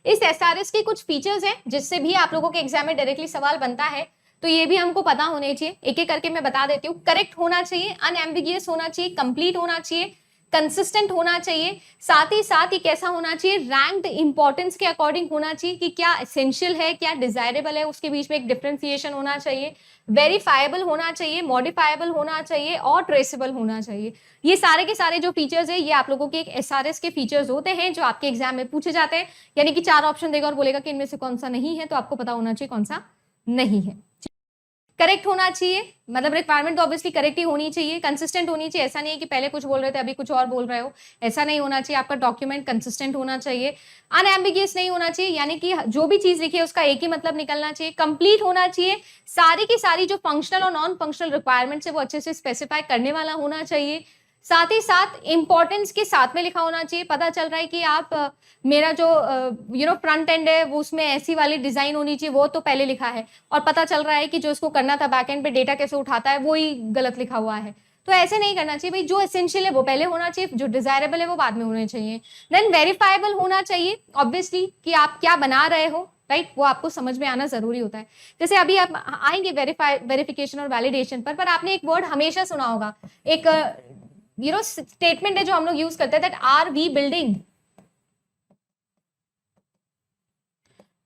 इस एसआरएस के कुछ फीचर्स हैं जिससे भी आप लोगों के एग्जाम में डायरेक्टली सवाल बनता है, तो ये भी हमको पता होने चाहिए। एक एक करके मैं बता देती हूँ। करेक्ट होना चाहिए, अनएम्बिगियस होना चाहिए, कंप्लीट होना चाहिए, कंसिस्टेंट होना चाहिए, साथ ही साथ ये कैसा होना चाहिए, रैंक्ड इंपॉर्टेंस के अकॉर्डिंग होना चाहिए कि क्या एसेंशियल है, क्या डिजायरेबल है, उसके बीच में एक डिफरेंशिएशन होना चाहिए, वेरीफाइबल होना चाहिए, मॉडिफाइबल होना चाहिए और ट्रेसेबल होना चाहिए। ये सारे के सारे जो फीचर्स है ये आप लोगों के एक एसआरएस के फीचर्स होते हैं जो आपके एग्जाम में पूछे जाते हैं। यानी कि 4 ऑप्शन देगा और बोलेगा कि इनमें से कौन सा नहीं है, तो आपको पता होना चाहिए कौन सा नहीं है। करेक्ट होना चाहिए, मतलब रिक्वायरमेंट तो ऑब्वियसली करेक्ट ही होनी चाहिए। कंसिस्टेंट होनी चाहिए, ऐसा नहीं है कि पहले कुछ बोल रहे थे अभी कुछ और बोल रहे हो, ऐसा नहीं होना चाहिए। आपका डॉक्यूमेंट कंसिस्टेंट होना चाहिए। अनएम्बिगियस नहीं होना चाहिए, यानी कि जो भी चीज लिखी है उसका एक ही मतलब निकलना चाहिए। कंप्लीट होना चाहिए, सारी की सारी जो फंक्शनल और नॉन फंक्शनल रिक्वायरमेंट्स है वो अच्छे से स्पेसिफाई करने वाला होना चाहिए। साथ ही साथ इंपॉर्टेंस के साथ में लिखा होना चाहिए। पता चल रहा है कि आप मेरा जो फ्रंट एंड है वो उसमें ऐसी वाली डिजाइन होनी चाहिए, वो तो पहले लिखा है, और पता चल रहा है कि जो इसको करना था बैक एंड पे डेटा कैसे उठाता है वो ही गलत लिखा हुआ है। तो ऐसे नहीं करना चाहिए भाई, जो एसेंशियल है वो पहले होना चाहिए, जो डिजायरेबल है वो बाद में होने चाहिए। देन वेरीफाइबल होना चाहिए, ऑब्वियसली कि आप क्या बना रहे हो, राइट, वो आपको समझ में आना जरूरी होता है। जैसे अभी आप आएंगे वेरिफिकेशन और वैलिडेशन पर आपने एक वर्ड हमेशा सुना होगा, एक स्टेटमेंट है जो हम लोग यूज करते हैं, that are we building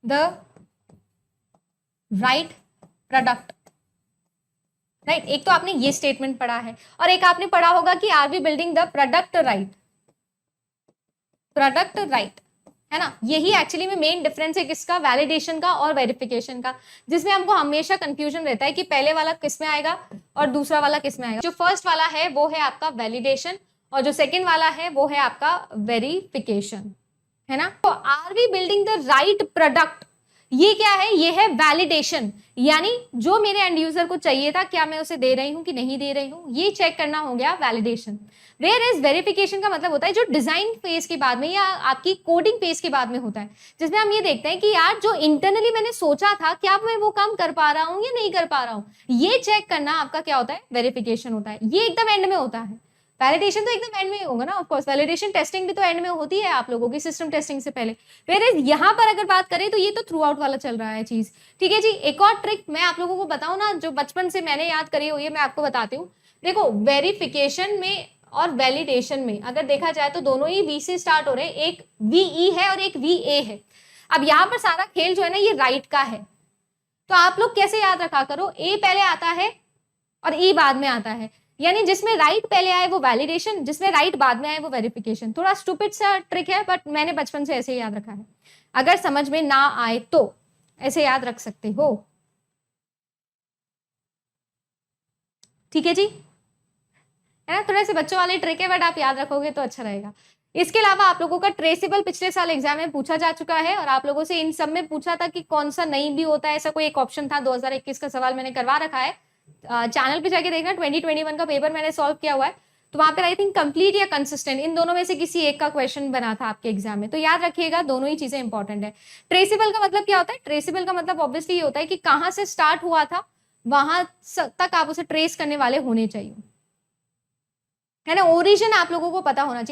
the right product, right. एक तो आपने ये स्टेटमेंट पढ़ा है और एक आपने पढ़ा होगा कि are we building the product right, product right, है ना। यही एक्चुअली में मेन डिफरेंस है किसका, वैलिडेशन का और वेरिफिकेशन का, जिसमें हमको हमेशा कंफ्यूजन रहता है कि पहले वाला किस में आएगा और दूसरा वाला किस में आएगा। जो फर्स्ट वाला है वो है आपका वैलिडेशन और जो सेकेंड वाला है वो है आपका वेरिफिकेशन, है ना। तो are we building the right product, ये क्या है, ये है वैलिडेशन, यानी जो मेरे एंड यूजर को चाहिए था क्या मैं उसे दे रही हूं कि नहीं दे रही हूं, ये चेक करना हो गया वैलिडेशन। वेयर इज वेरिफिकेशन का मतलब होता है जो डिजाइन फेज के बाद में या आपकी कोडिंग फेज के बाद में होता है, जिसमें हम ये देखते हैं कि यार जो इंटरनली मैंने सोचा था क्या मैं वो काम कर पा रहा हूं या नहीं कर पा रहा हूं, ये चेक करना आपका क्या होता है, वेरिफिकेशन होता है। ये एकदम एंड में होता है, वैलिडेशन तो एकदम एंड में ही होगा ना, ऑफ कोर्स वैलिडेशन टेस्टिंग भी तो एंड में होती है आप लोगों की सिस्टम टेस्टिंग से पहले। फिर यहाँ पर अगर बात करें तो ये तो थ्रू आउट वाला चल रहा है चीज, ठीक है जी। एक और ट्रिक मैं आप लोगों को बताऊं ना, जो बचपन से मैंने याद करी हुई है, मैं आपको बताती हूँ। देखो वेरिफिकेशन में और वैलिडेशन में अगर देखा जाए तो दोनों ही वी से स्टार्ट हो रहे हैं, एक वीई है और एक वीए है। अब यहाँ पर सारा खेल जो है ना ये राइट का है, तो आप लोग कैसे याद रखा करो, ए पहले आता है और ई बाद में आता है, यानी जिसमें राइट पहले आए वो वैलिडेशन, जिसमें राइट बाद में आए वो वेरिफिकेशन। थोड़ा स्टूपिड सा ट्रिक है बट मैंने बचपन से ऐसे ही याद रखा है, अगर समझ में ना आए तो ऐसे याद रख सकते हो, ठीक है जी, है ना। थोड़े से बच्चों वाले ट्रिक है बट आप याद रखोगे तो अच्छा रहेगा। इसके अलावा आप लोगों का ट्रेसेबल पिछले साल एग्जाम में पूछा जा चुका है और आप लोगों से इन सब में पूछा था कि कौन सा नहीं भी होता है, ऐसा कोई एक ऑप्शन था। 2021 का सवाल मैंने करवा रखा है, चैनल पे जाके देखना, 2021 का पेपर मैंने सॉल्व किया हुआ है, तो वहां पर आई थिंक कंप्लीट या कंसिस्टेंट इन दोनों में से किसी एक का क्वेश्चन बना था आपके एग्जाम में, तो याद रखिएगा दोनों ही चीजें इंपॉर्टेंट है। ट्रेसेबल का मतलब क्या होता है, ट्रेसेबल का मतलब ऑब्वियसली ये होता है कि कहां से स्टार्ट हुआ था वहां तक आप उसे ट्रेस करने वाले होने चाहिए, है ना। ओरिजिन आप लोगों को पता होना चाहिए।